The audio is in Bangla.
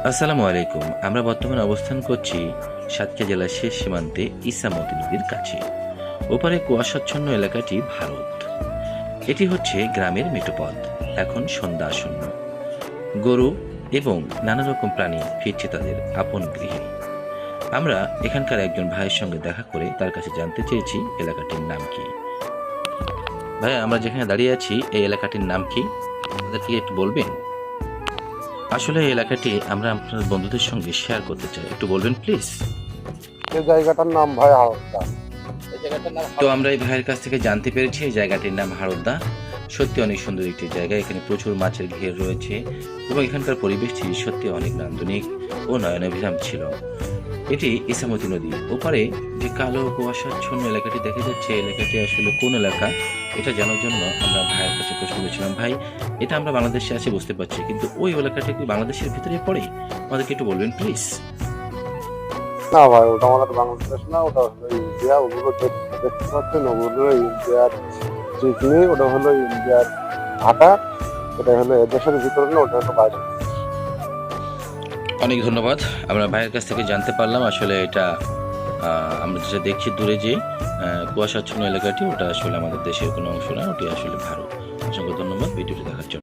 আসসালামু আলাইকুম। আমরা বর্তমানে অবস্থান করছি সাতক্ষীরা জেলার শেষ সীমান্তে ইসামতি নদীর কাছে। ওপারে কুয়াশাচ্ছন্ন এলাকাটি ভারত। এটি হচ্ছে গ্রামের মেঠোপথ। এখন সন্ধ্যা আসন্ন। গরু এবং নানা রকম প্রাণী ফিরছে তাদের আপন গৃহে। আমরা এখানকার একজন ভাইয়ের সঙ্গে দেখা করে তার কাছে জানতে চেয়েছি এলাকাটির নাম কি। ভাইয়া, আমরা যেখানে দাঁড়িয়ে আছি এই এলাকাটির নাম কি আমাদেরকে একটু বলবেন? আসলে এই এলাকাটি আমরা আপনার বন্ধুদের সঙ্গে শেয়ার করতে চাই, একটু বলবেন প্লিজ। এই জায়গাটার নাম ভাই হাওড়া। তো আমরা এই ভাইয়ের কাছ থেকে জানতে পেরেছি এই জায়গাটির নাম হারোদ্দা। সত্যি অনেক সুন্দর একটি জায়গা। এখানে প্রচুর মাছের ঘের রয়েছে এবং এখানকার পরিবেশটি সত্যি অনেক নান্দনিক ও নয়নাভিরাম ছিল। এটি ইসামতি নদী। ওপারে যে কালো কুয়াশাচ্ছন্ন এলাকাটি দেখা যাচ্ছে, এলাকাটি আসলে কোন এলাকা এটা জানার জন্য আমরা ভাইয়ের কাছে প্রশ্ন করেছিলাম। ভাই, এটা আমরা বাংলাদেশে আছি বুঝতে পারছি, কিন্তু ওই এলাকাটা কি বাংলাদেশের ভিতরে পড়ে? আমাদেরকে একটু বলবেন প্লিজ। না ভাই, ওটা আমাদের বাংলাদেশ না, ওটা হলো ইন্ডিয়া। ওগুলো দেখতে পাচ্ছেন, ওগুলো ইন্ডিয়ার চিকনি, ওটা হলো ইন্ডিয়ার ভাটা। ওটা হলো এদেশের ভিতরে না, ওটা হলো বাইরে। অনেক ধন্যবাদ। আমরা ভাইয়ের কাছ থেকে জানতে পারলাম আসলে এটা আমরা যেটা দেখছি দূরে যে কুয়াশাচ্ছন্ন এলাকাটি, ওটা আসলে আমাদের দেশের কোনো অংশ না, ওটি আসলে ভারত। অসংখ্য ধন্যবাদ ভিডিওটি দেখার জন্য।